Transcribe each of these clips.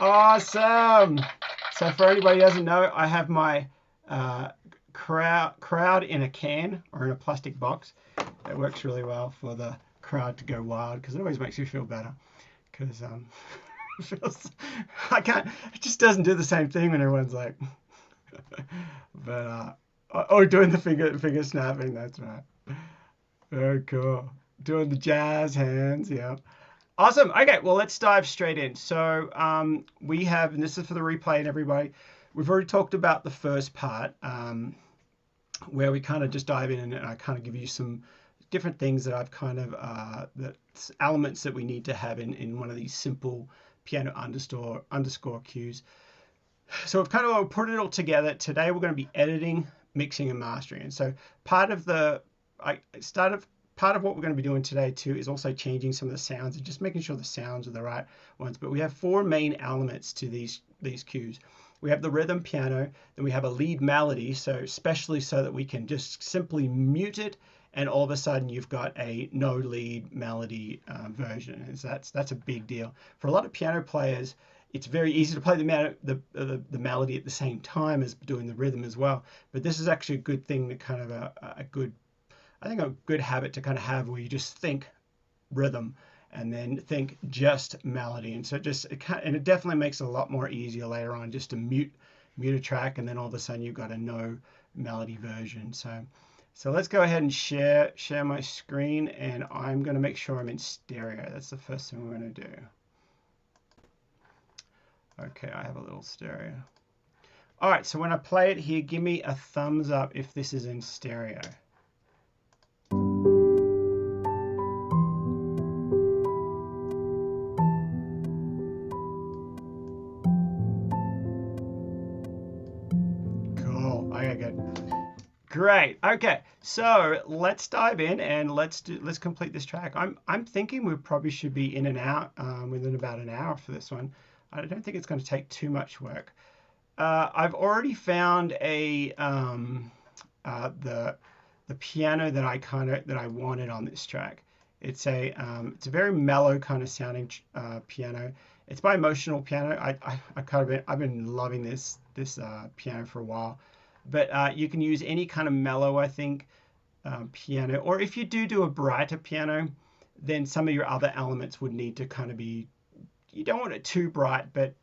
Awesome. So for anybody who doesn't know, I have my crowd in a can or in a plastic box. It works really well for the crowd to go wild because it always makes you feel better. Because it feels, I can't. It just doesn't do the same thing when everyone's like, but oh, doing the finger snapping. That's right. Very cool. Doing the jazz hands. Yeah. Awesome. Okay, well, let's dive straight in. So we have, and this is for the replay and everybody, we've already talked about the first part where we kind of just dive in and I kind of give you some different things that I've kind of, that elements that we need to have in one of these simple piano underscore cues. So we've kind of put it all together. Today we're going to be editing, mixing, and mastering. And so part of the, I started part of what we're going to be doing today too is also changing some of the sounds and just making sure the sounds are the right ones. But we have four main elements to these cues. We have the rhythm piano, then we have a lead melody, so especially so that we can just simply mute it, and all of a sudden you've got a no lead melody version. And so that's a big deal for a lot of piano players. It's very easy to play the melody at the same time as doing the rhythm as well. But this is actually a good thing, to kind of a good, I think, a good habit to kind of have, where you just think rhythm and then think just melody. And so it definitely makes it a lot more easier later on just to mute a track, and then all of a sudden you've got a no melody version. So let's go ahead and share my screen, and I'm going to make sure I'm in stereo. That's the first thing we're going to do. Okay, I have a little stereo. All right, so when I play it here, give me a thumbs up if this is in stereo. Cool. Okay, good. Great. Okay, so let's dive in and let's complete this track. I'm thinking we probably should be in and out within about an hour for this one. I don't think it's going to take too much work. I've already found the piano that I wanted on this track. It's a very mellow kind of sounding piano. It's by Emotional Piano. I've been loving this piano for a while, but you can use any kind of mellow, I think, piano. Or if you do a brighter piano, then some of your other elements would need to kind of be, you don't want it too bright, but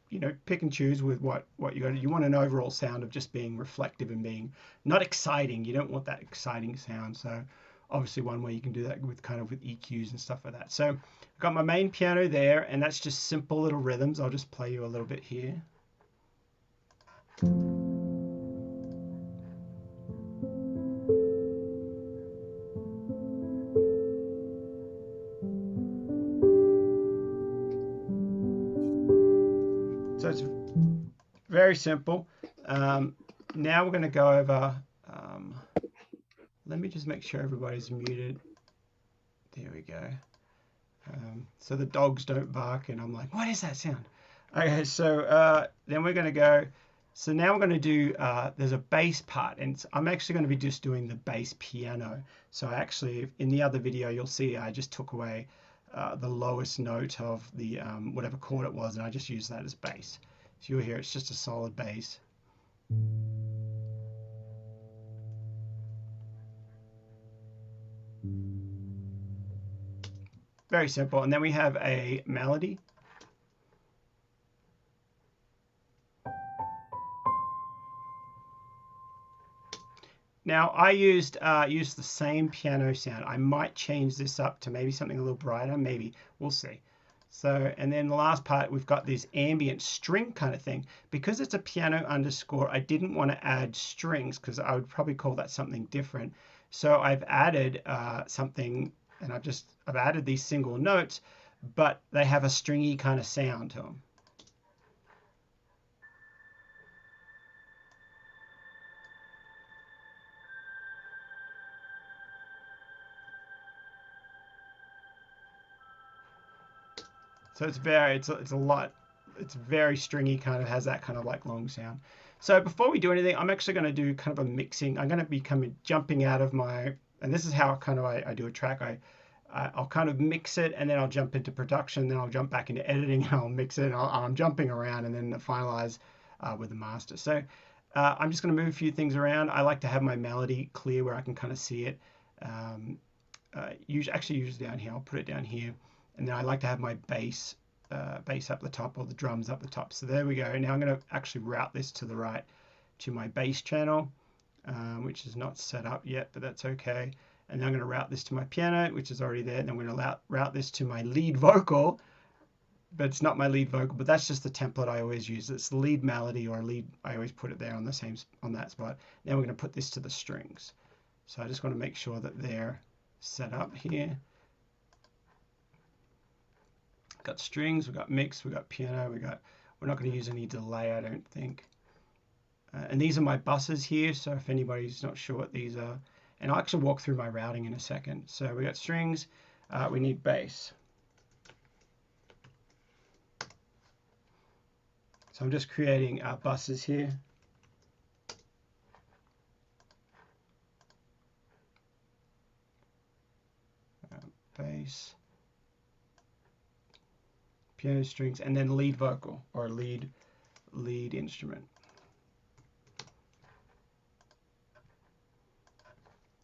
pick and choose with what you got. You want an overall sound of just being reflective and being not exciting. You don't want that exciting sound. So obviously one way you can do that with EQs and stuff like that. So I've got my main piano there, and that's just simple little rhythms. I'll just play you a little bit here. So it's very simple. Now we're going to go over, let me just make sure everybody's muted. There we go. So the dogs don't bark, and I'm like, what is that sound? Okay, so then we're going to go, so now we're going to do, there's a bass part, and I'm actually going to be just doing the bass piano. So actually, in the other video, you'll see I just took away the lowest note of the whatever chord it was, and I just used that as bass. So you'll hear it's just a solid bass. Very simple. And then we have a melody. Now I used the same piano sound. I might change this up to maybe something a little brighter, maybe. We'll see. So, and then the last part, we've got this ambient string kind of thing. Because it's a piano underscore, I didn't want to add strings because I would probably call that something different. So I've added something, and I've added these single notes, but they have a stringy kind of sound to them. So it's very stringy, kind of has that kind of like long sound. So before we do anything, I'm actually going to do kind of a mixing. I'm going to be jumping out of my, and this is how I do a track. I'll kind of mix it and then I'll jump into production, then I'll jump back into editing and I'll mix it and I'm jumping around and then finalize with the master. So I'm just going to move a few things around. I like to have my melody clear where I can kind of see it. Usually down here, I'll put it down here, and then I like to have my bass up the top, or the drums up the top. So there we go. Now I'm going to actually route this to the right to my bass channel, which is not set up yet, but that's okay. And then I'm going to route this to my piano, which is already there. And then I'm going to route this to my lead vocal, but it's not my lead vocal, but that's just the template I always use. It's the lead melody or lead. I always put it there on that spot. Now we're going to put this to the strings. So I just want to make sure that they're set up here. Got strings, we've got mix, we've got piano, we're not going to use any delay, I don't think. And these are my buses here, so if anybody's not sure what these are, and I'll actually walk through my routing in a second. So we got strings, we need bass. So I'm just creating buses here. Bass, piano, strings, and then lead vocal or lead instrument.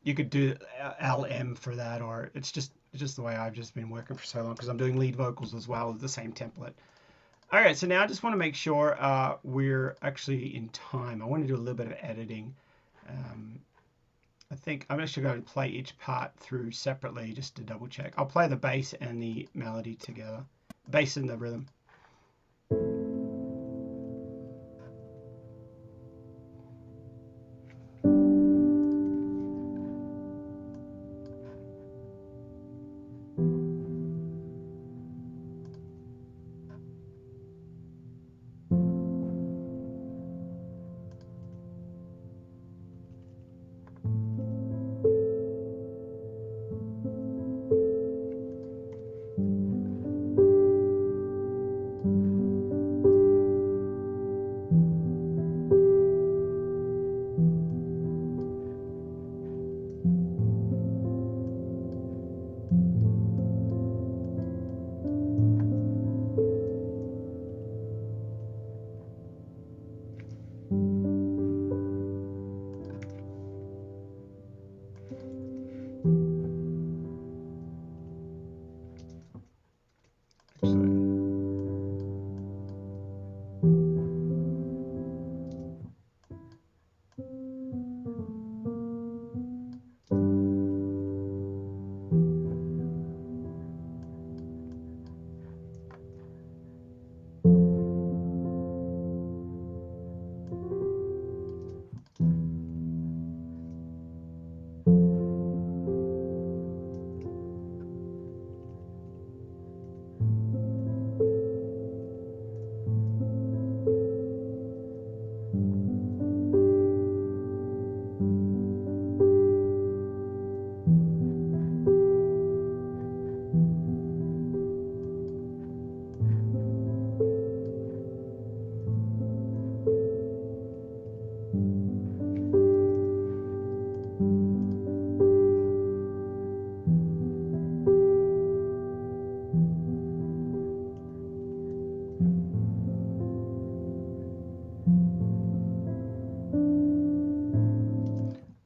You could do LM for that, or it's just the way I've just been working for so long because I'm doing lead vocals as well as the same template. All right, so now I just want to make sure we're actually in time. I want to do a little bit of editing. I think I'm actually going to play each part through separately just to double check. I'll play the bass and the melody together, bass and the rhythm.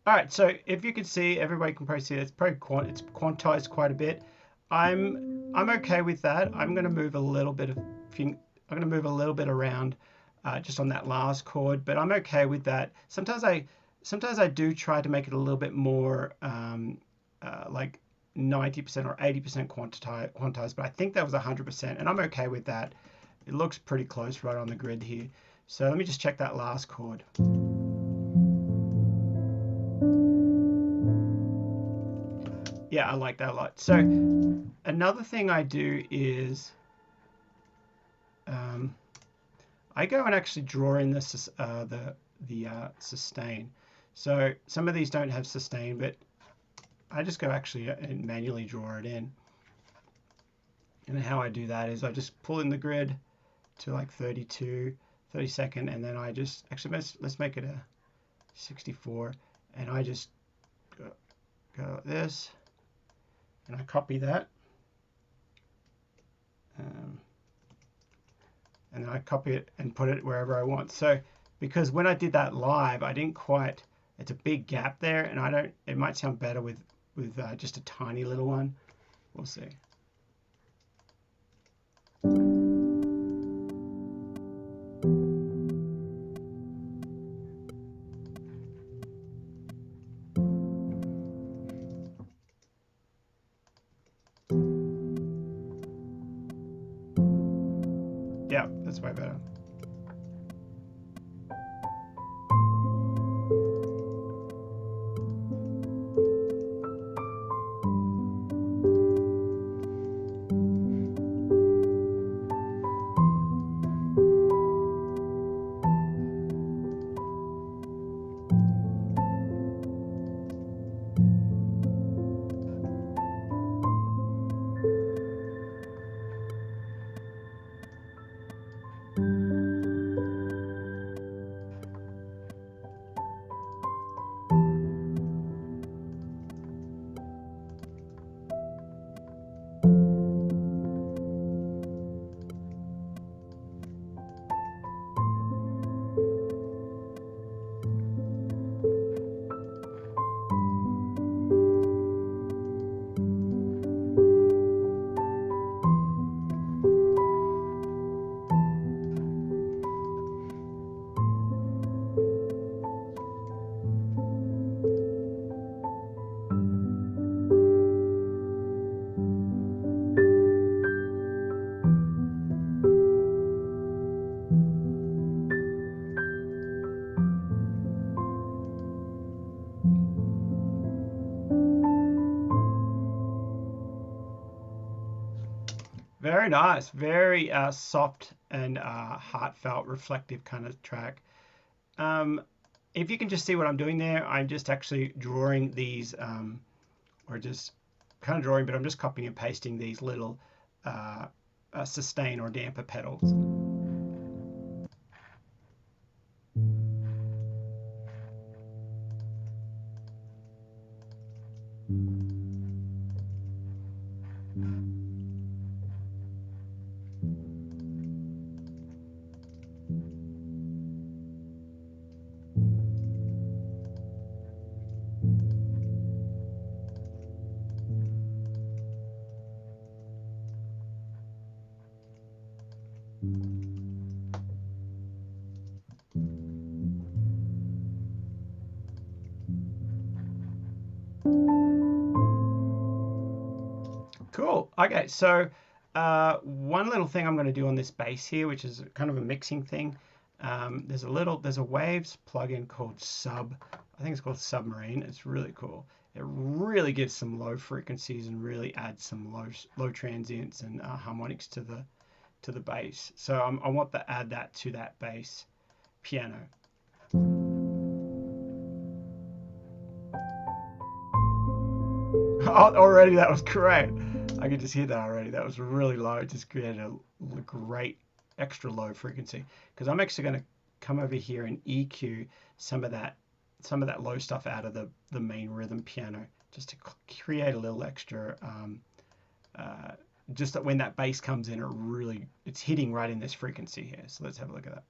All right, so if you can see, everybody can probably see it's probably it's quantized quite a bit. I'm okay with that. I'm going to move a little bit around just on that last chord, but I'm okay with that. Sometimes I do try to make it a little bit more like 90% or 80% quantized, but I think that was 100%, and I'm okay with that. It looks pretty close right on the grid here. So let me just check that last chord. Yeah, I like that a lot. So another thing I do is I go and actually draw in the sustain. So some of these don't have sustain, but I just go actually and manually draw it in. And how I do that is I just pull in the grid to like 32 second, and then I just actually let's make it a 64, and I just go like this. and I copy that. And then I copy it and put it wherever I want. So because when I did that live, I didn't quite, it's a big gap there, and I don't, it might sound better with just a tiny little one. We'll see. Yeah, that's way better. Very nice, very soft and heartfelt, reflective kind of track. Um, if you can just see what I'm doing there, I'm just actually drawing these, or just kind of drawing, but I'm just copying and pasting these little sustain or damper pedals. Cool. Okay, so one little thing I'm going to do on this bass here, which is kind of a mixing thing. There's a Waves plugin called Sub. I think it's called Submarine. It's really cool. It really gives some low frequencies and really adds some low transients and harmonics to the bass. So I want to add that to that bass piano. Already that was great. I could just hear that already. That was really low. It just created a great extra low frequency. Because I'm actually going to come over here and EQ some of that low stuff out of the main rhythm piano, just to create a little extra. Just that when that bass comes in, it's hitting right in this frequency here. So let's have a look at that.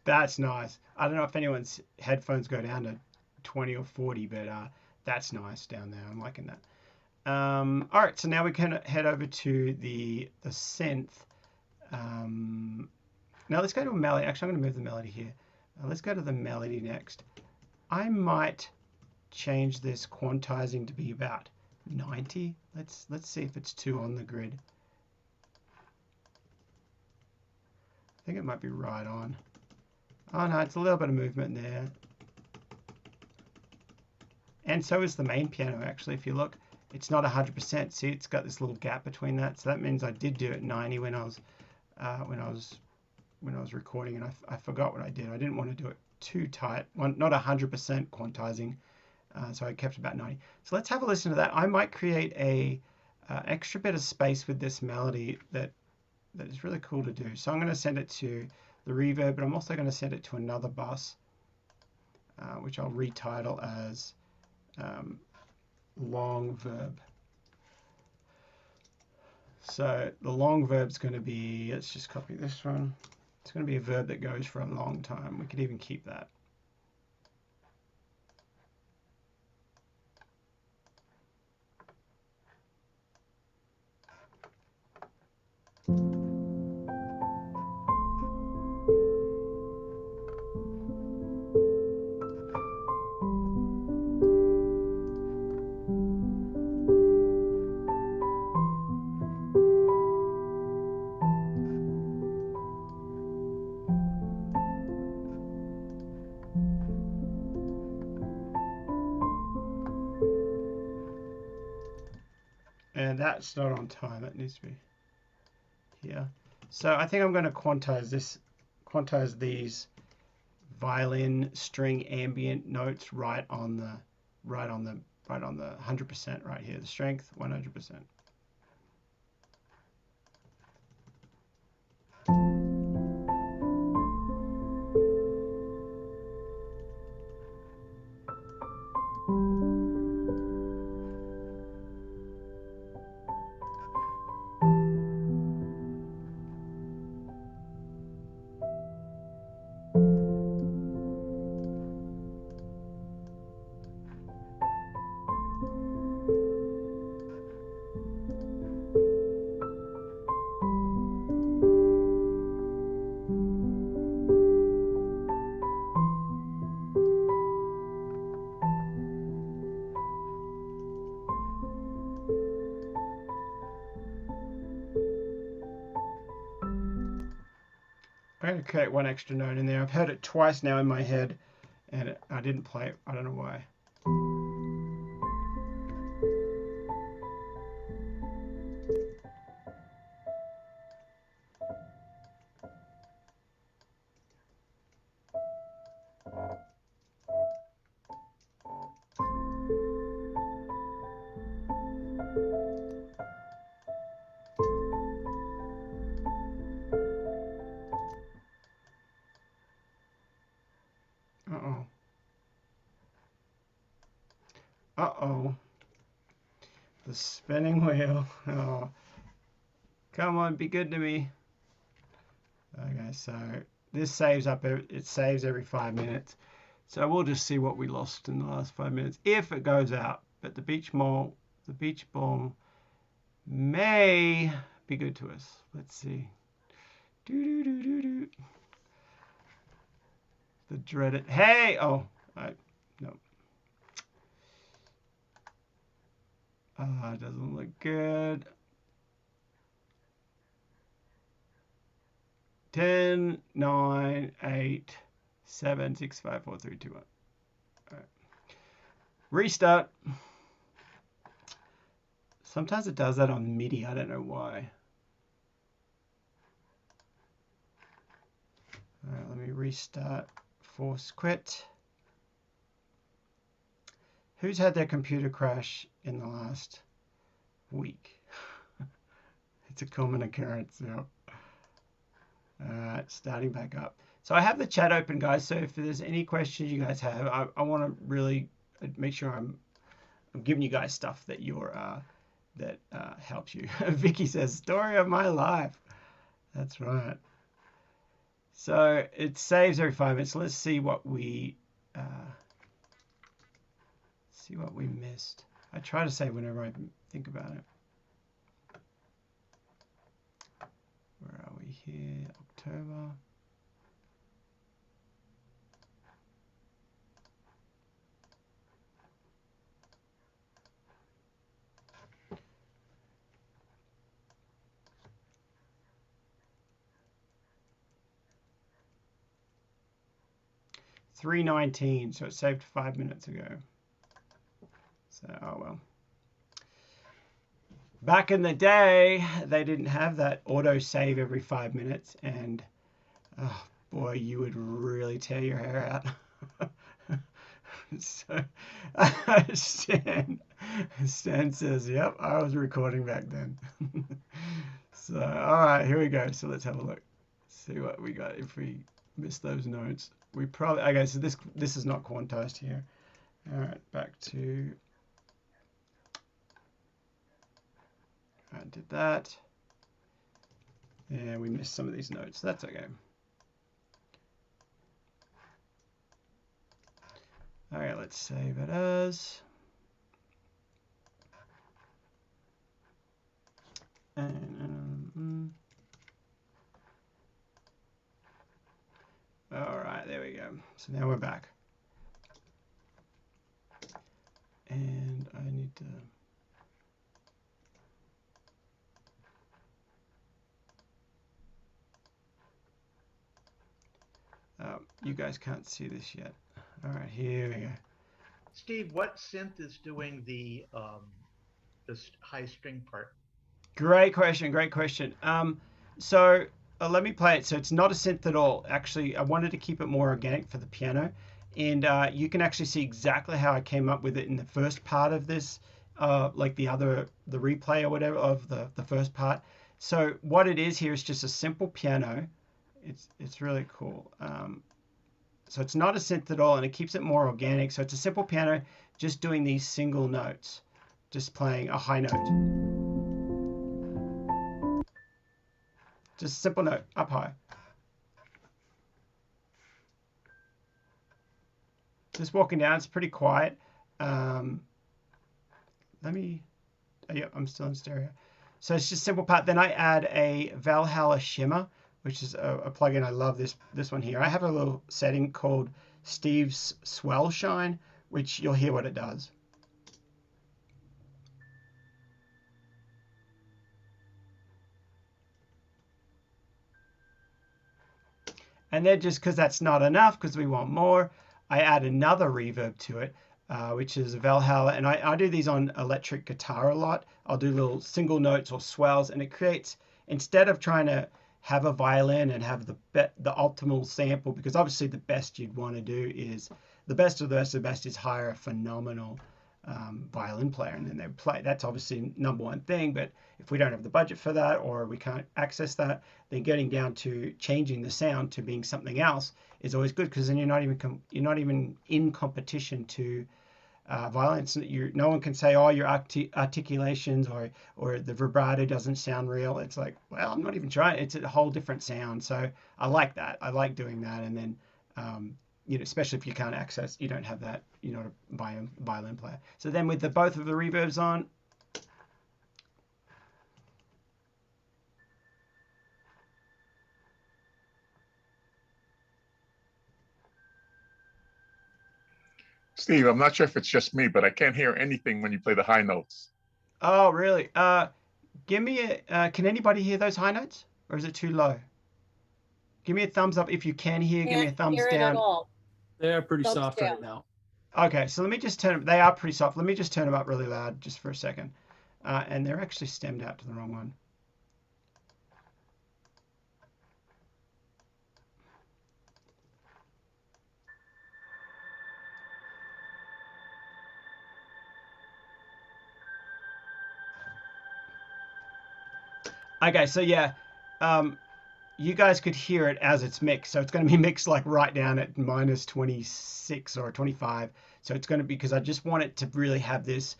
That's nice. I don't know if anyone's headphones go down to 20 or 40, but that's nice down there. I'm liking that. All right, so now we can head over to the synth. Now let's go to a melody. Actually, I'm going to move the melody here. Let's go to the melody next. I might change this quantizing to be about 90. Let's see if it's too on the grid. I think it might be right on. Oh no, it's a little bit of movement there. And so is the main piano actually. If you look, it's not 100%. See, it's got this little gap between that. So that means I did do it 90 when I was recording, and I forgot what I did. I didn't want to do it too tight, not 100% quantizing, so I kept about 90. So let's have a listen to that. I might create a extra bit of space with this melody that is really cool to do. So I'm going to send it to the reverb, but I'm also going to send it to another bus, which I'll retitle as long verb. So the long verb's going to be, let's just copy this one. It's going to be a verb that goes for a long time. We could even keep that. And that's not on time. That needs to be here. So I think I'm going to quantize these violin string ambient notes right on the 100% right here. The strength 100%. I'm going to create one extra note in there. I've heard it twice now in my head, and I didn't play it. I don't know why. Uh-oh. Uh-oh. The spinning wheel. Oh. Come on, be good to me. Okay, so this saves up, it saves every 5 minutes. So we'll just see what we lost in the last 5 minutes if it goes out. But the beach ball may be good to us. Let's see. Do. The dreaded, hey, oh, no. It doesn't look good. 10, 9, 8, 7, 6, 5, 4, 3, 2, 1. All right. Restart. Sometimes it does that on MIDI. I don't know why. All right, let me restart. Force quit. Who's had their computer crash in the last week? It's a common occurrence. Yep. Starting back up. So I have the chat open, guys. So if there's any questions you guys have, I want to really make sure I'm giving you guys stuff that that helps you. Vicky says, "Story of my life." That's right. So it saves every 5 minutes. Let's see what we missed. I try to save whenever I think about it. Where are we here? October. $3.19, so it saved 5 minutes ago. So, oh well. Back in the day, they didn't have that auto save every 5 minutes, and oh boy, you would really tear your hair out. So, Stan says, yep, I was recording back then. So, all right, here we go. So let's have a look. See what we got if we miss those notes. We probably, okay, so this is not quantized here. All right, back to, I did that. And we missed some of these notes. That's okay. All right, let's save it as. And, all right, there we go. So now we're back. And I need to. You guys can't see this yet. All right, here we go. Steve, what synth is doing the high string part? Great question. Great question. So let me play it. So it's not a synth at all. Actually, I wanted to keep it more organic for the piano, and you can actually see exactly how I came up with it in the first part of this, like the replay or whatever of the first part. So what it is here is just a simple piano. It's really cool. So it's not a synth at all, and it keeps it more organic. So it's a simple piano, just doing these single notes, just playing a high note. Just a simple note, up high. Just walking down, it's pretty quiet. Let me, yeah, I'm still in stereo. So it's just simple part. Then I add a Valhalla Shimmer, which is a plugin. I love this one here. I have a little setting called Steve's Swell Shine, which you'll hear what it does. And then just because that's not enough, because we want more, I add another reverb to it, which is Valhalla. And I do these on electric guitar a lot. I'll do little single notes or swells, and it creates, instead of trying to have a violin and have the optimal sample, because obviously the best you'd want to do is, the best of the best of the best is hire a phenomenal violin player, and then they play. That's obviously number one thing, but if we don't have the budget for that, or we can't access that, then getting down to changing the sound to being something else is always good, because then you're not even in competition to violence. No one can say, oh, your articulations or the vibrato doesn't sound real. It's like, well, I'm not even trying. It's a whole different sound. So I like that. I like doing that. And then especially if you can't access, you don't have that, to buy a violin player. So then with both of the reverbs on, Steve, I'm not sure if it's just me, but I can't hear anything when you play the high notes. Oh, really? Give me can anybody hear those high notes, or is it too low? Give me a thumbs up if you can hear. Give me a thumbs hear it down. at all. They're pretty Thumbs soft down. right now. Okay, so let me just turn them. They are pretty soft. Let me just turn them up really loud just for a second. And they're actually stemmed out to the wrong one. Okay, so yeah, you guys could hear it as it's mixed. So it's going to be mixed like right down at minus 26 or 25. So it's going to be, because I just want it to really have this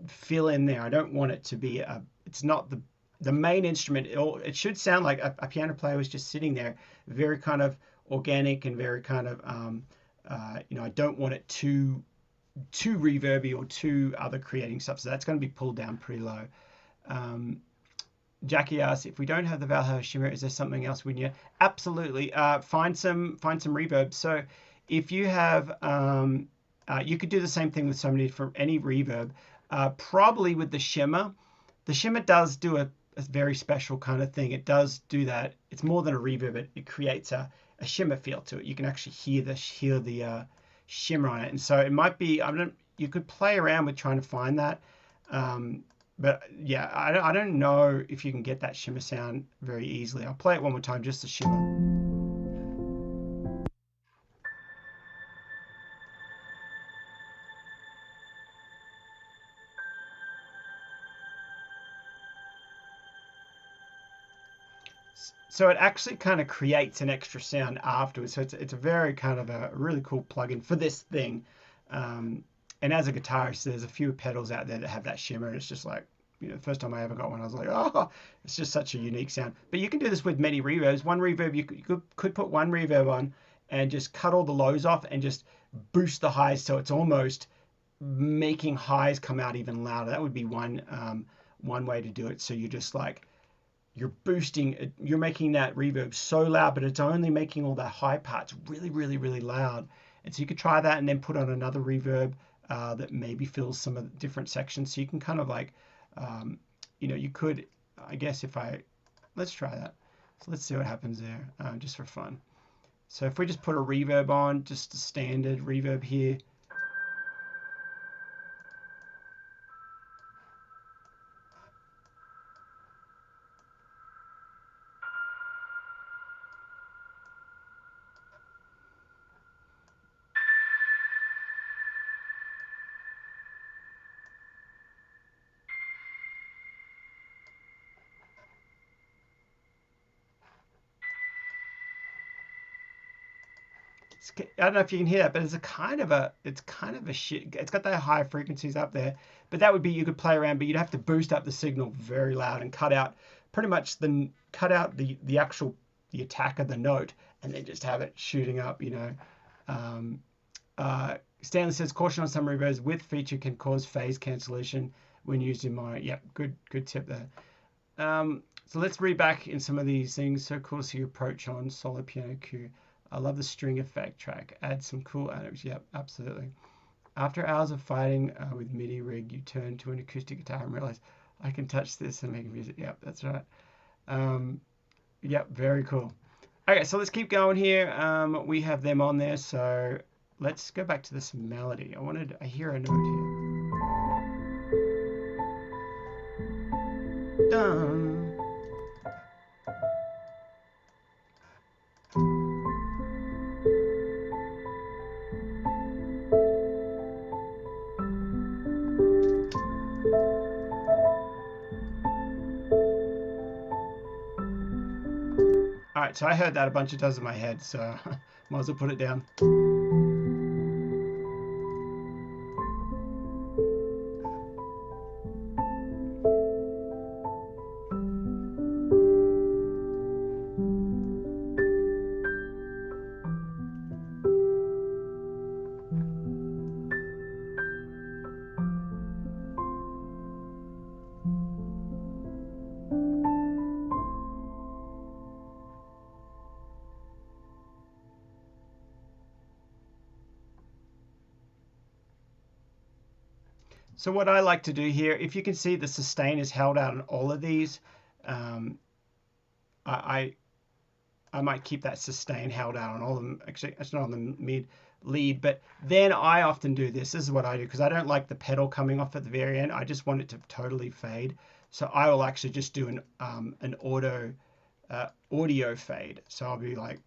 fill in there. I don't want it to be it's not the main instrument, it should sound like a piano player was just sitting there, very kind of organic and very kind of, I don't want it too reverby or too other creating stuff. So that's going to be pulled down pretty low. Jackie asks, if we don't have the Valhalla Shimmer, is there something else we need? Absolutely. Find some reverb. So if you have, you could do the same thing with somebody from any reverb. Probably with the Shimmer. The Shimmer does do a very special kind of thing. It does do that. It's more than a reverb. It creates a shimmer feel to it. You can actually hear the shimmer on it, and so it might be. You could play around with trying to find that. But yeah, I don't know if you can get that shimmer sound very easily. I'll play it one more time, just the shimmer. So it actually kind of creates an extra sound afterwards. So it's a very kind of a really cool plugin for this thing. And as a guitarist, there's a few pedals out there that have that shimmer, and it's just like, the first time I ever got one, I was like, oh, it's just such a unique sound. But you can do this with many reverbs. One reverb, you could put one reverb on and just cut all the lows off and just boost the highs, so it's almost making highs come out even louder. That would be one way to do it. So you're just like, you're boosting, you're making that reverb so loud, but it's only making all that high parts really, really, really loud. And so you could try that and then put on another reverb that maybe fills some of the different sections. So you can kind of like, you could, I guess let's try that. So let's see what happens there, just for fun. So if we just put a reverb on, just a standard reverb here. I don't know if you can hear that, but it's kind of a shit. It's got that high frequencies up there, but that would be, you could play around, but you'd have to boost up the signal very loud and cut out pretty much the actual the attack of the note, and then just have it shooting up. Stanley says, caution on some reverbs with feature can cause phase cancellation when used in mono. Yep, good tip there. So let's read back in some of these things. So cool to see your approach on solo piano cue. I love the string effect track. Add some cool analogs. Yep, absolutely. After hours of fighting with MIDI rig, you turn to an acoustic guitar and realize I can touch this and make music. Yep, that's right. Yep, very cool. Okay, so let's keep going here. We have them on there, so let's go back to this melody. I hear a note here. Dun. All right, so I heard that a bunch of times in my head, so might as well put it down. So what I like to do here, if you can see the sustain is held out on all of these, I might keep that sustain held out on all of them. Actually, it's not on the mid lead, but then I often do this. This is what I do because I don't like the pedal coming off at the very end. I just want it to totally fade. So I will actually just do an audio fade. So I'll be like.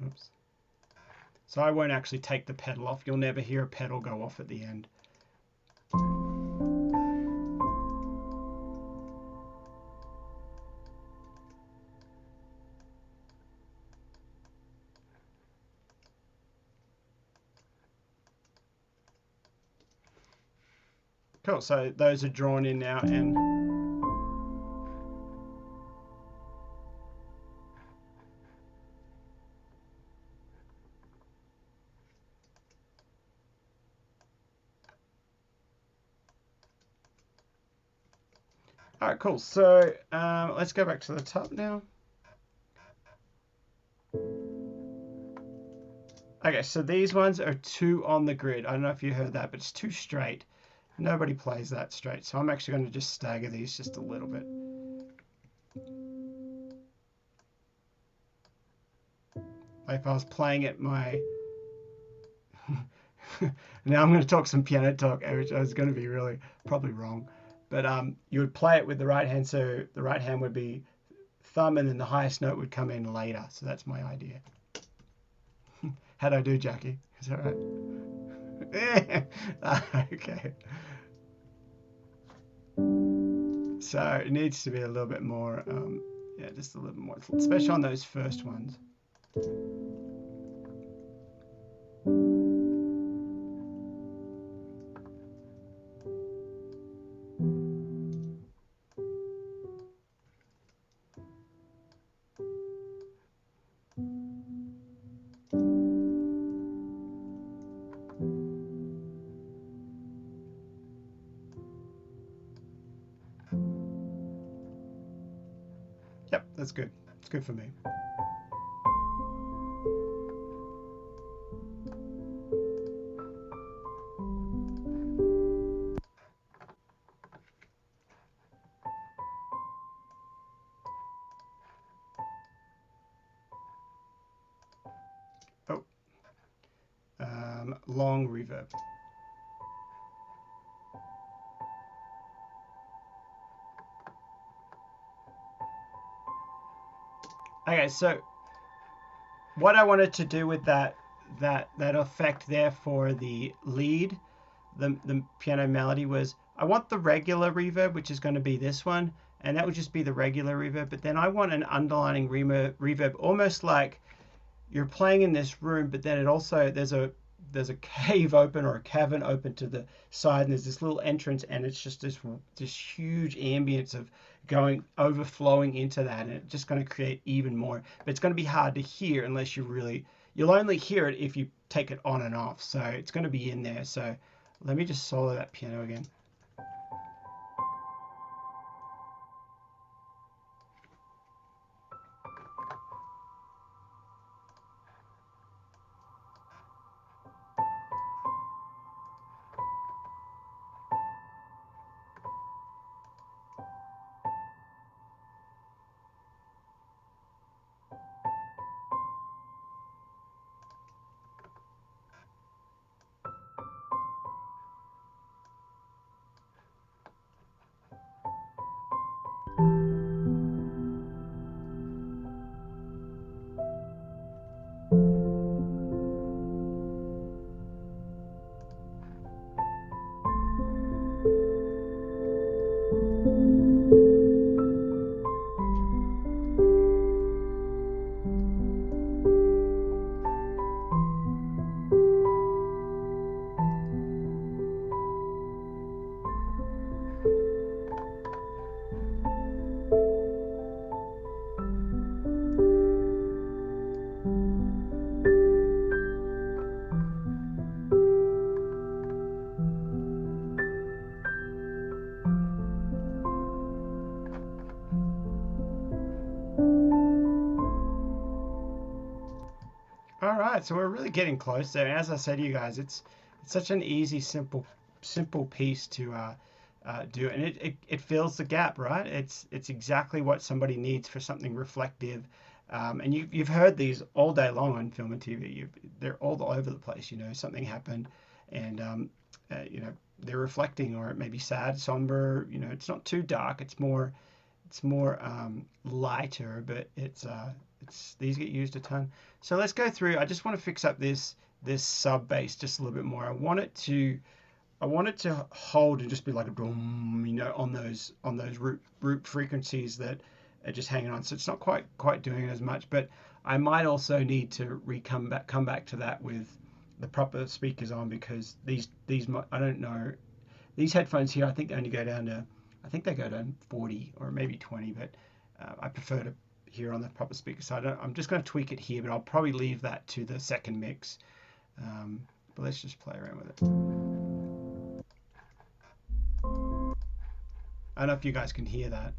Oops. So I won't actually take the pedal off. You'll never hear a pedal go off at the end. Cool. So those are drawn in now, and all right, cool. So let's go back to the top now. Okay, so these ones are 2 on the grid. I don't know if you heard that, but it's 2 straight. Nobody plays that straight, so I'm actually going to just stagger these just a little bit. Like if I was playing it my... Now I'm going to talk some piano talk, which is going to be really probably wrong. But you would play it with the right hand, so the right hand would be thumb, and then the highest note would come in later. So that's my idea. How'd I do, Jackie? Is that right? Okay. So it needs to be a little bit more, yeah, just a little bit more, especially on those first ones. Yep, that's good. It's good for me. Oh, long reverb. Okay, so what I wanted to do with that effect there for the lead, the piano melody, was I want the regular reverb, which is going to be this one, and that would just be the regular reverb. But then I want an underlining reverb, almost like you're playing in this room, but then it also there's a cave open or a cavern open to the side, and there's this little entrance, and it's just this huge ambience of overflowing into that, and it's just going to create even more. But it's going to be hard to hear unless you'll only hear it if you take it on and off. So it's going to be in there. So let me just solo that piano again. All right, so we're really getting close there. And as I said to you guys, it's such an easy, simple piece to do, and it fills the gap, right? It's exactly what somebody needs for something reflective. And you've heard these all day long on film and TV. They're all over the place. You know, something happened, and you know, they're reflecting, or it may be sad, somber. You know, it's not too dark. It's more lighter, but it's these get used a ton. So let's go through. I just want to fix up this sub bass just a little bit more. I want it to hold and just be like a boom, you know, on those root frequencies that are just hanging on. So it's not quite doing it as much, but I might also need to come back to that with the proper speakers on, because these I don't know, These headphones here, I think they only go down to, I think they go down 40 or maybe 20, but I prefer to hear on the proper speaker. So I'm just going to tweak it here, but I'll probably leave that to the second mix. But let's just play around with it. I don't know if you guys can hear that.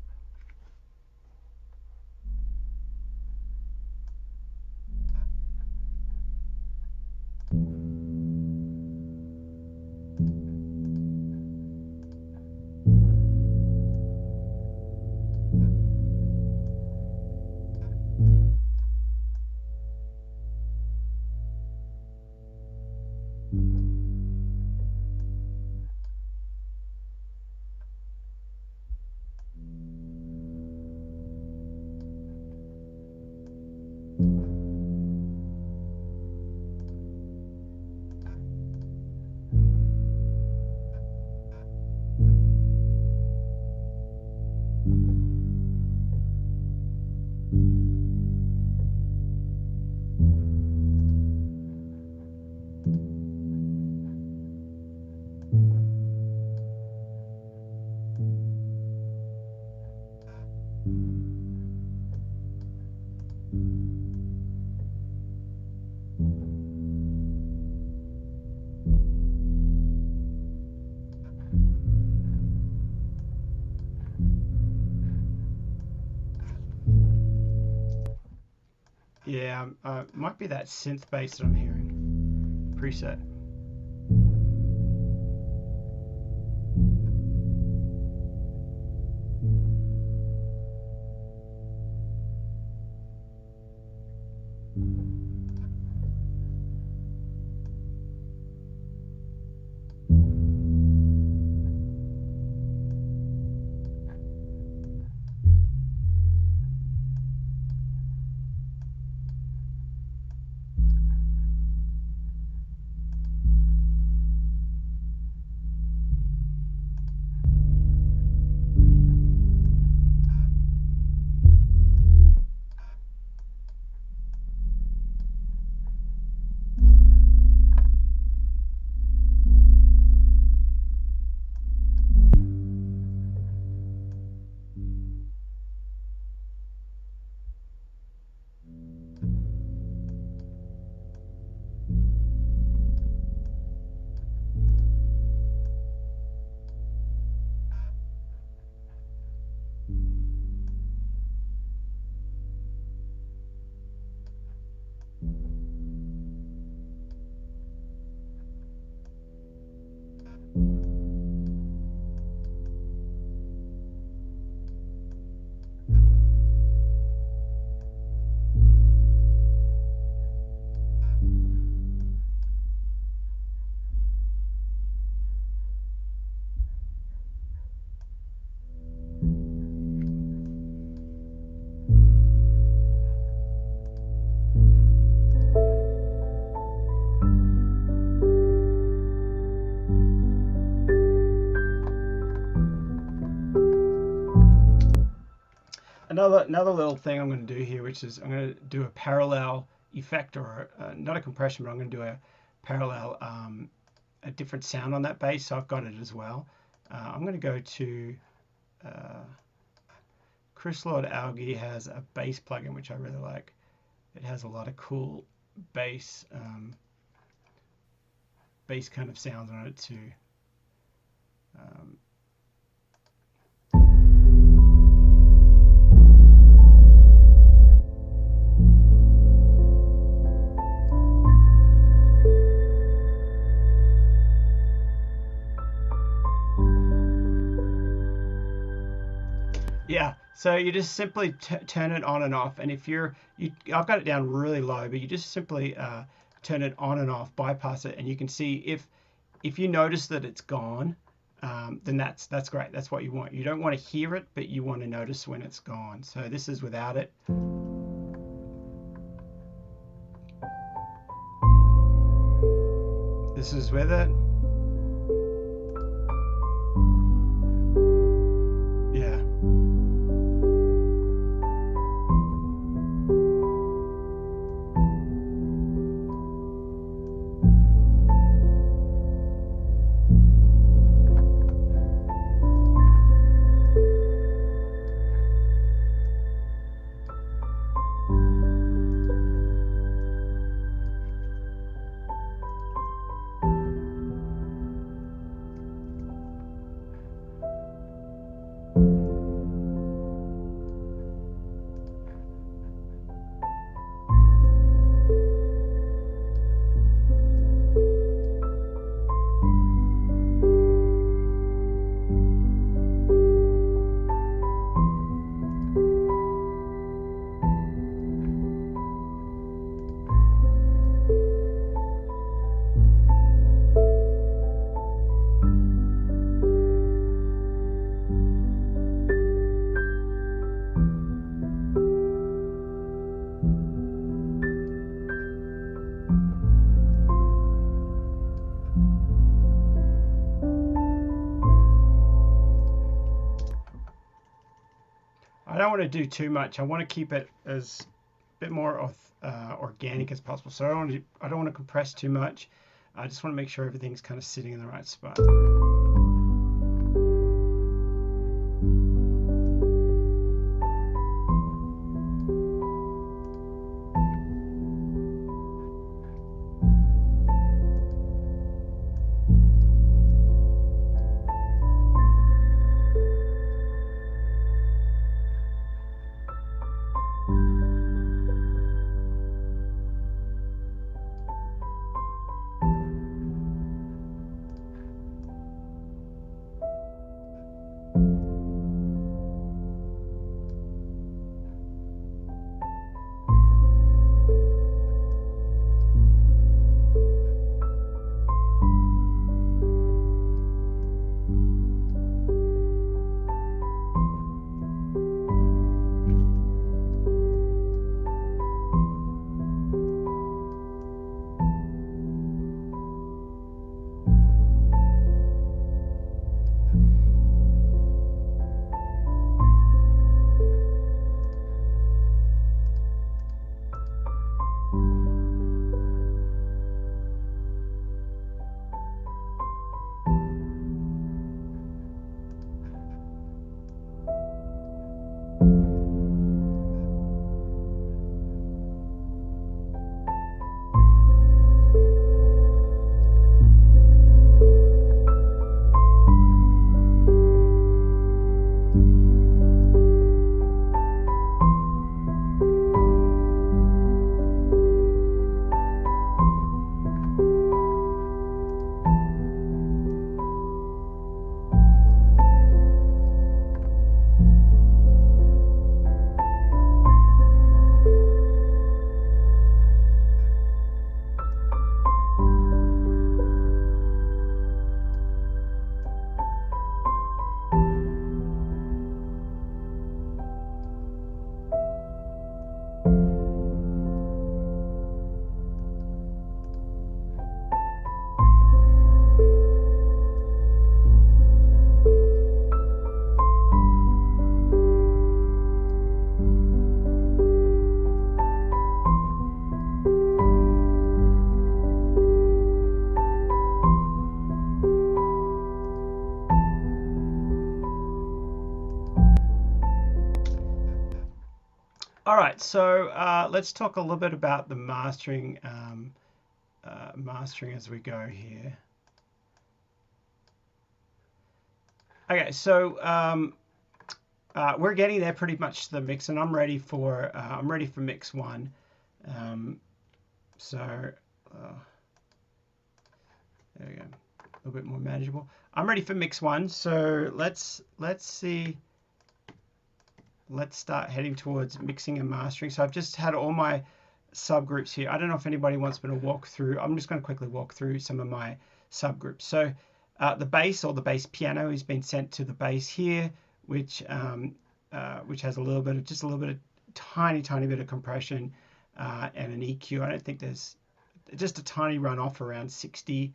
Yeah, might be that synth bass that I'm hearing. Preset. Another little thing I'm going to do here, which is I'm going to do a parallel effect, or not a compression, but I'm going to do a parallel, a different sound on that bass. So I've got it as well. I'm going to go to Chris Lord Alge has a bass plugin which I really like. It has a lot of cool bass kind of sounds on it too. Yeah, so you just simply turn it on and off, and if I've got it down really low, but you just simply turn it on and off, bypass it, and you can see if you notice that it's gone, then that's great. That's what you want. You don't want to hear it, but you want to notice when it's gone. So this is without it. This is with it. Yeah. I don't want to do too much. I want to keep it as bit more organic as possible. So I don't want to compress too much. I just want to make sure everything's kind of sitting in the right spot. All right, so let's talk a little bit about the mastering, mastering as we go here. Okay, so we're getting there pretty much to the mix, and I'm ready for mix one. So there we go, a little bit more manageable. I'm ready for mix one. So let's see. Let's start heading towards mixing and mastering. So I've just had all my subgroups here. I don't know if anybody wants me to walk through. I'm just going to quickly walk through some of my subgroups. So the bass, or the bass piano, has been sent to the bass here, which has a little bit of tiny bit of compression and an EQ. I don't think there's just a tiny runoff around 60.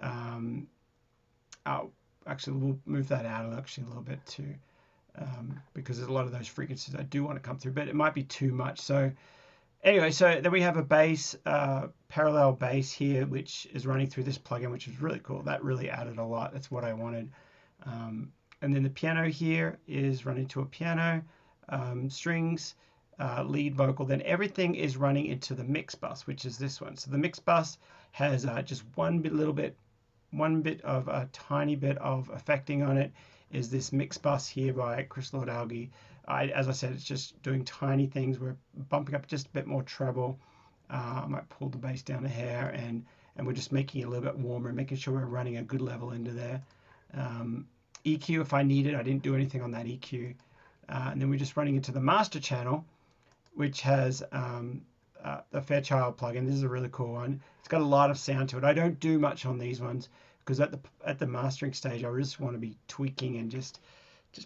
Actually, we'll move that out actually a little bit too. Because there's a lot of those frequencies I do want to come through, but it might be too much. So anyway, so then we have a bass, parallel bass here, which is running through this plugin, which is really cool. That really added a lot. That's what I wanted. And then the piano here is running to a piano, strings, lead vocal. Then everything is running into the mix bus, which is this one. So the mix bus has just one bit of a tiny bit of affecting on it. Is this mix bus here by Chris Lord-Alge. As I said, it's just doing tiny things. We're bumping up just a bit more treble. I might pull the bass down a hair, and we're just making it a little bit warmer, making sure we're running a good level into there. EQ if I need it. I didn't do anything on that EQ. And then we're just running into the master channel, which has the Fairchild plugin. This is a really cool one. It's got a lot of sound to it. I don't do much on these ones, because at the mastering stage, I just want to be tweaking and just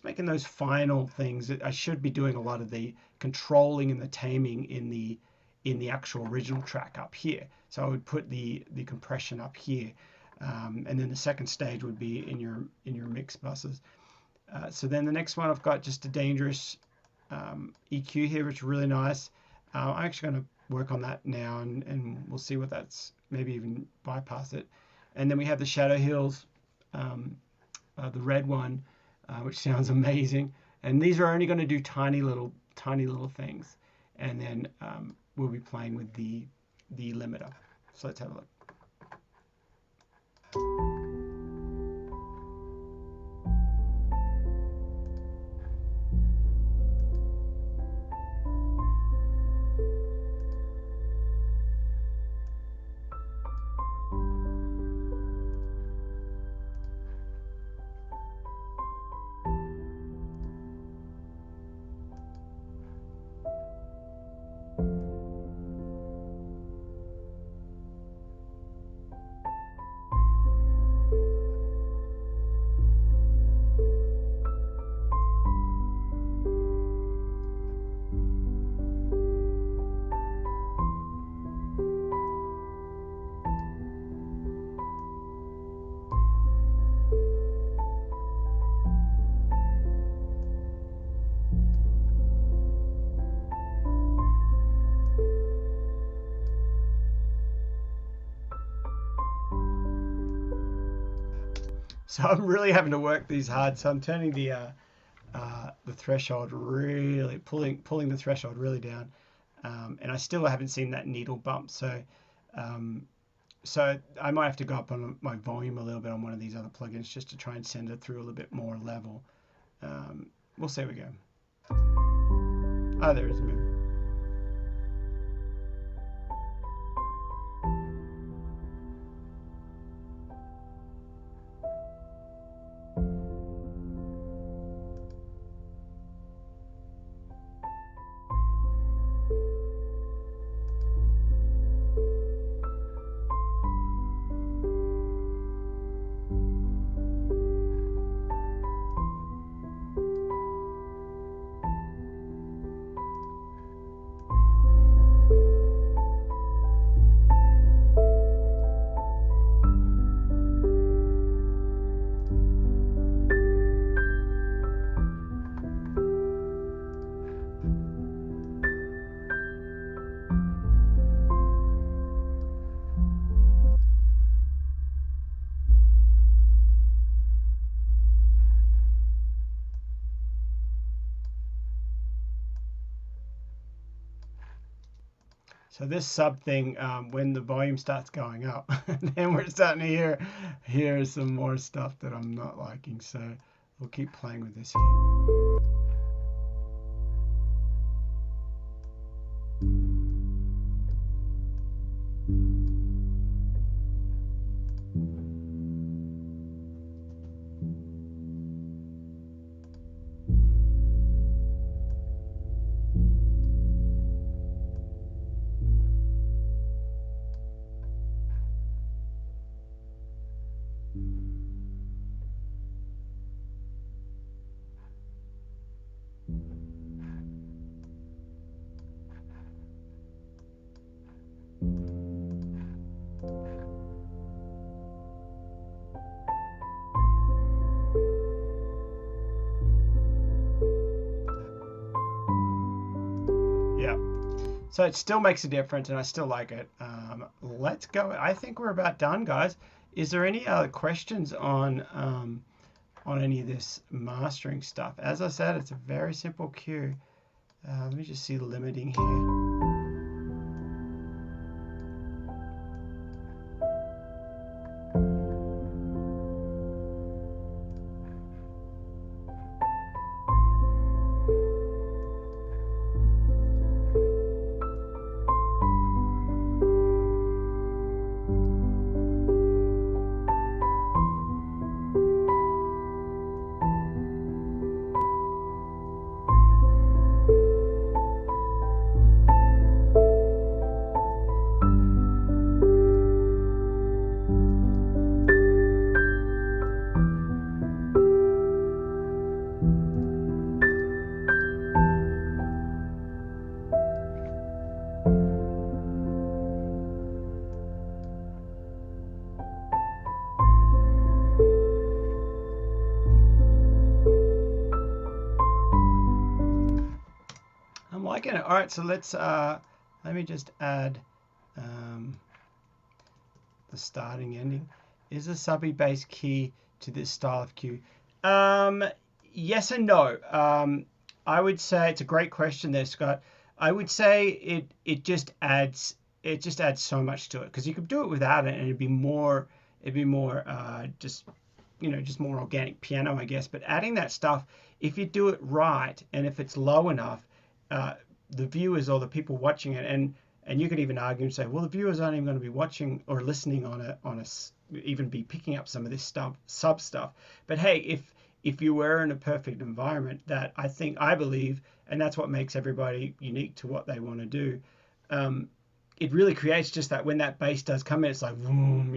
making those final things. I should be doing a lot of the controlling and the taming in the actual original track up here. So I would put the compression up here, and then the second stage would be in your mix buses. So then the next one, I've got just a dangerous EQ here, which is really nice. I'm actually going to work on that now, and we'll see what that's, maybe even bypass it. And then we have the Shadow Hills, the red one, which sounds amazing. And these are only going to do tiny little things. And then we'll be playing with the limiter. So let's have a look. So I'm really having to work these hard. So I'm turning the threshold really, pulling the threshold really down, and I still haven't seen that needle bump. So so I might have to go up on my volume a little bit on one of these other plugins just to try and send it through a little bit more level. We'll see how we go. Oh, there is a move. So this sub thing, when the volume starts going up, then we're starting to hear some more stuff that I'm not liking. So we'll keep playing with this here. So it still makes a difference, and I still like it. Let's go. I think we're about done, guys. Is there any other questions on any of this mastering stuff? As I said, it's a very simple cue. Let me just see the limiting here. liking it. All right, so let's let me just add the starting ending. Is a subby bass key to this style of cue? Yes and no. I would say it's a great question there, Scott. I would say it just adds so much to it, because you could do it without it and it'd be more just just more organic piano, I guess. But adding that stuff, if you do it right and if it's low enough, the viewers or the people watching it, and you could even argue and say, well, the viewers aren't even going to be watching or listening even be picking up some of this sub stuff. But hey, if you were in a perfect environment, that I believe, and that's what makes everybody unique to what they want to do. It really creates just that when that bass does come in, it's like, boom,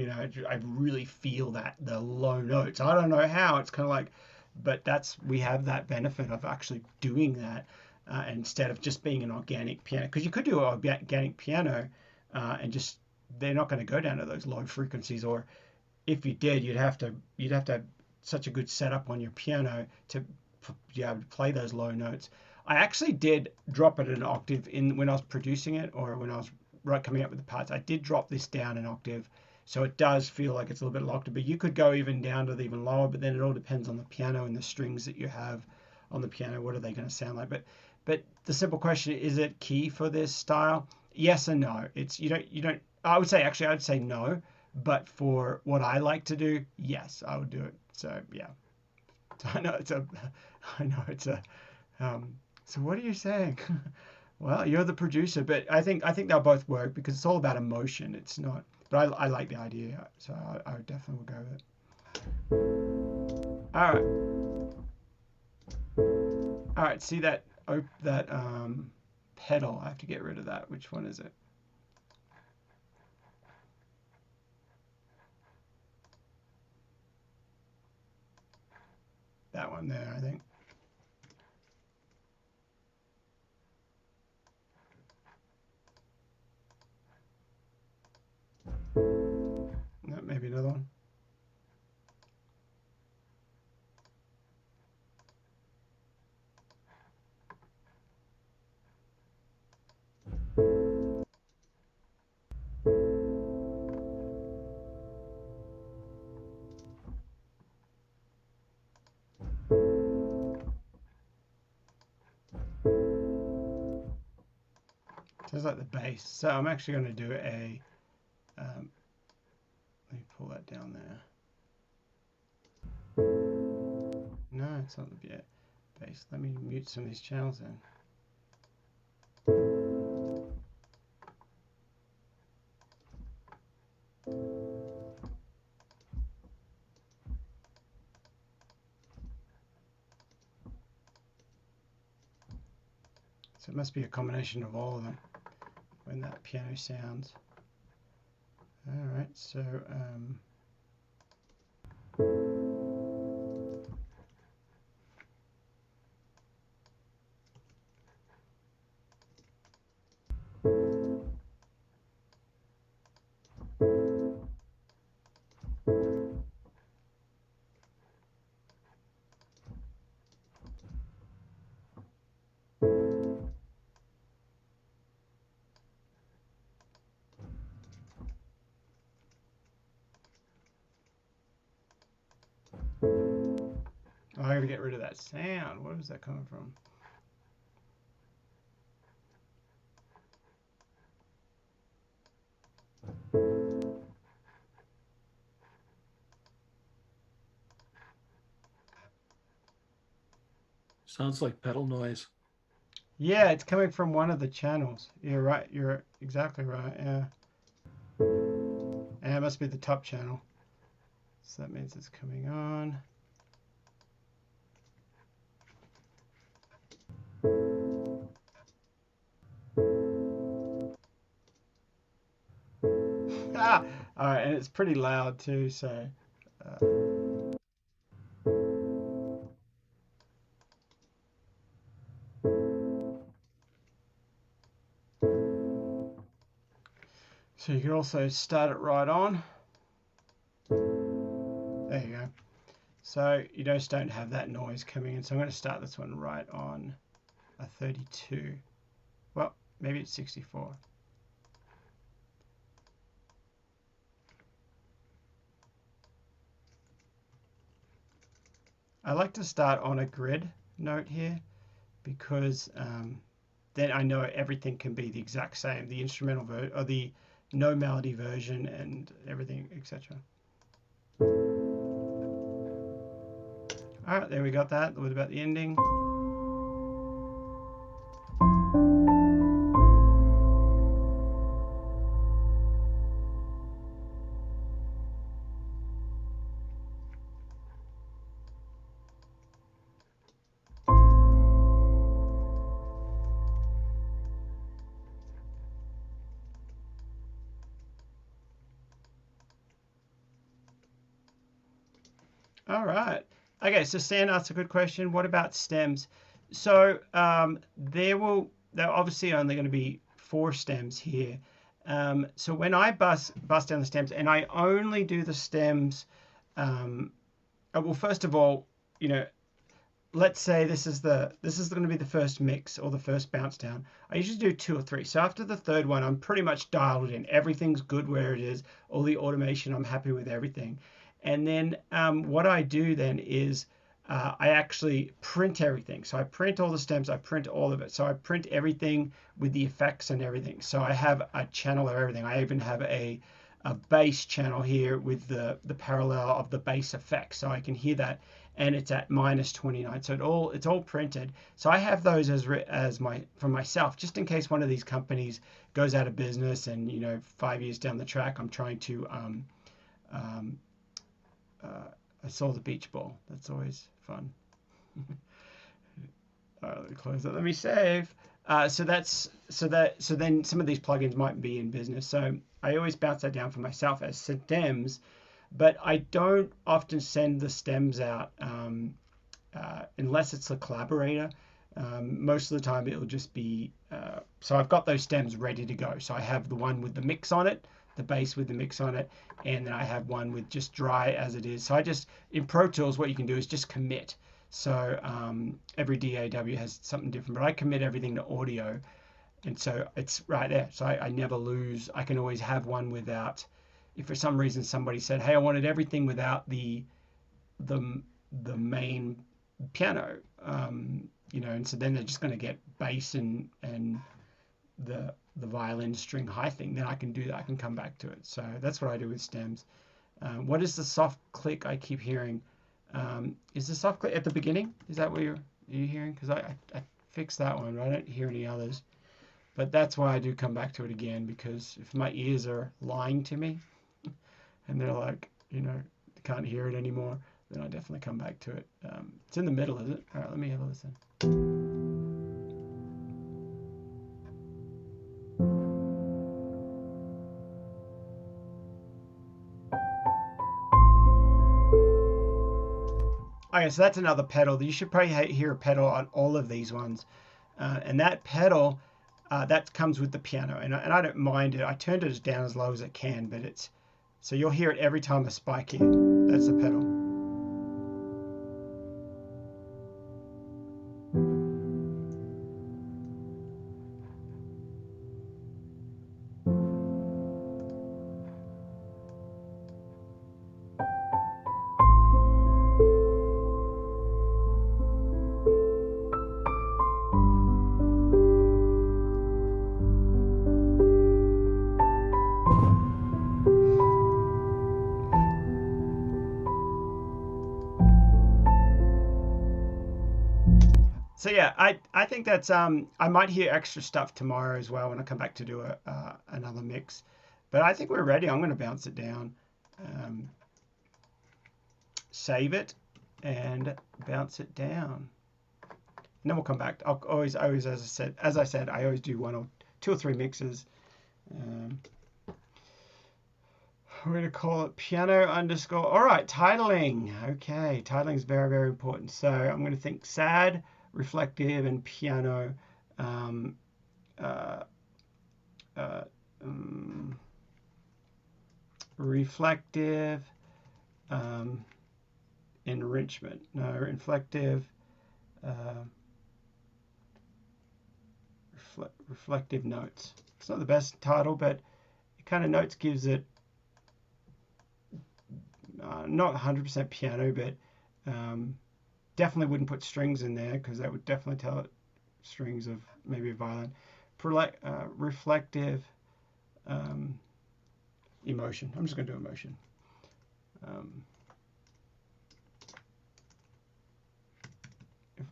I really feel the low notes. I don't know how, it's kind of like, but we have that benefit of actually doing that instead of just being an organic piano. Because you could do an organic piano and just, they're not going to go down to those low frequencies, or if you did, you'd have to have such a good setup on your piano to be able to play those low notes. I actually did drop it an octave when I was producing it, or when I was coming up with the parts. I did drop this down an octave, so it does feel like it's a little bit locked. But you could go even down to even lower, but then it all depends on the piano and the strings that you have on the piano. What are they going to sound like? But the simple question, is it key for this style? Yes and no. It's you don't I would say no, but for what I like to do, yes, I would do it. So yeah. I know it's a so what are you saying? Well, you're the producer, but I think they'll both work, because it's all about emotion. It's not, but I like the idea, so I would definitely go with it. All right. See that pedal? I have to get rid of that. Which one is it? That one there, I think. No, maybe another one. Sounds like the bass. So I'm actually going to do a let me pull that down there. No, it's not the bass. Let me mute some of these channels then. So it must be a combination of all of them when that piano sounds. All right, so I gotta get rid of that sound. Where is that coming from? Sounds like pedal noise. Yeah, it's coming from one of the channels. You're right. You're exactly right. Yeah. And it must be the top channel. So that means it's coming on. Ah, all right, and it's pretty loud too. So. So you can also start it right on. There you go. So you don't have that noise coming in. So I'm going to start this one right on a 32. Well, maybe it's 64. I like to start on a grid note here because then I know everything can be the exact same, the instrumental version or the no melody version and everything, etc. All right, there we got that. What about the ending? All right. Okay, so Stan asked a good question. What about stems? So there obviously only going to be 4 stems here. So when I bust down the stems, and I only do the stems, well, first of all, you know, let's say this is going to be the first mix or the first bounce down. I usually do 2 or 3. So after the third one, I'm pretty much dialed in. Everything's good where it is. All the automation, I'm happy with everything. And then what I do then is I actually print everything. So I print all the stems, I print all of it. So I print everything with the effects and everything. So I have a channel of everything. I even have a bass channel here with the parallel of the bass effect. So I can hear that, and it's at -29. So it's all printed. So I have those as my for myself, just in case one of these companies goes out of business and 5 years down the track, I'm trying to I saw the beach ball. That's always fun. All right, let me close that. Let me save. So then some of these plugins might be in business. So I always bounce that down for myself as stems, but I don't often send the stems out unless it's a collaborator. Most of the time it'll just be, so I've got those stems ready to go. So I have the one with the mix on it, the bass with the mix on it, and then I have one with just dry as it is. So I just, in Pro Tools, what you can do is just commit. So every DAW has something different, but I commit everything to audio, and so it's right there. So I never lose. I can always have one without, if for some reason somebody said, hey, I wanted everything without the main piano, and so then they're just going to get bass and the violin string high thing, then I can do that. I can come back to it. So that's what I do with stems. What is the soft click I keep hearing? Is the soft click at the beginning? Is that what you're hearing? Because I fixed that one, but I don't hear any others. But that's why I do come back to it again, because if my ears are lying to me and they're like, can't hear it anymore, then I definitely come back to it. It's in the middle, is it? All right, let me have a listen. Okay, so that's another pedal. You should probably hear a pedal on all of these ones. And that pedal, that comes with the piano. And I don't mind it. I turned it down as low as it can, but it's, so you'll hear it every time I spike here. That's the pedal. So yeah, I think that's I might hear extra stuff tomorrow as well when I come back to do another mix, but I think we're ready. I'm going to bounce it down, save it, and bounce it down. And then we'll come back. I'll always as I said, I always do 1 or 2 or 3 mixes. We're going to call it piano underscore. All right, titling. Okay, titling is very, very important. So I'm going to think sad, reflective, and piano. Reflective, enrichment. No, reflective, Reflective Notes. It's not the best title, but it kind of notes gives it not 100% piano, but definitely wouldn't put strings in there because that would definitely tell it strings of maybe a violin. Reflective emotion. I'm just going to do emotion.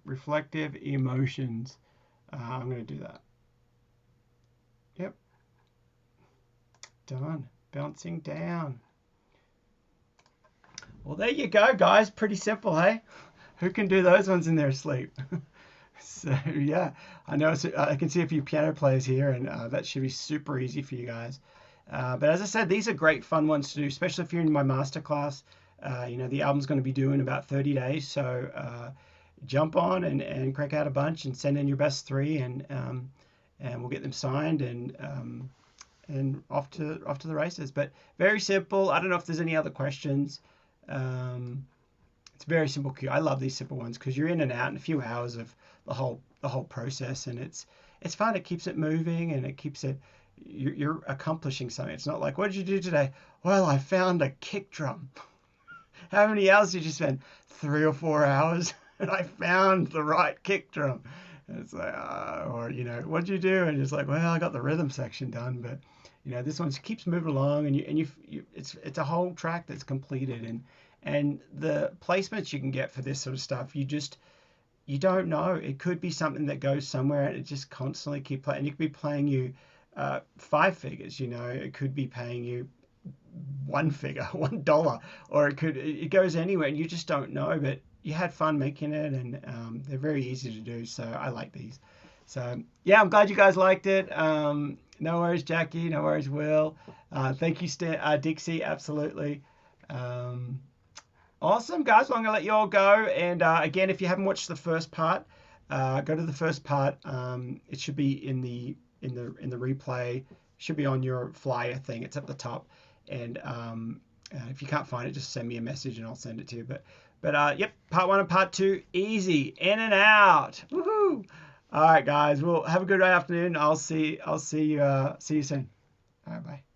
Reflective emotions. I'm going to do that. Yep. Done. Bouncing down. Well, there you go, guys. Pretty simple, hey? Who can do those ones in their sleep? So, yeah, I know I can see a few piano players here, and that should be super easy for you guys. But as I said, these are great fun ones to do, especially if you're in my masterclass. The album's going to be due in about 30 days, so jump on and crank out a bunch and send in your best 3, and we'll get them signed and off to the races. But very simple. I don't know if there's any other questions. It's a very simple cue. I love these simple ones because you're in and out in a few hours of the whole process, and it's fun. It keeps it moving, and it keeps it. You're accomplishing something. It's not like, what did you do today? Well, I found a kick drum. How many hours did you spend? 3 or 4 hours, and I found the right kick drum. And it's like, or what did you do? And it's like, well, I got the rhythm section done, but this one keeps moving along, and it's a whole track that's completed, and the placements you can get for this sort of stuff, you don't know. It could be something that goes somewhere and it just constantly keep playing. And it could be playing you 5 figures, it could be paying you 1 figure, $1, or it goes anywhere and you just don't know, but you had fun making it, and they're very easy to do. So I like these. So yeah, I'm glad you guys liked it. No worries, Jackie. No worries, Will. Thank you, Dixie. Absolutely. Awesome, guys. Well, I'm gonna let you all go. And again, if you haven't watched the first part, go to the first part. It should be in the replay. It should be on your flyer thing. It's at the top. And if you can't find it, just send me a message and I'll send it to you. But yep, part 1 and part 2, easy, in and out. Woohoo! All right, guys. Well, have a good afternoon. I'll see you soon. All right, bye.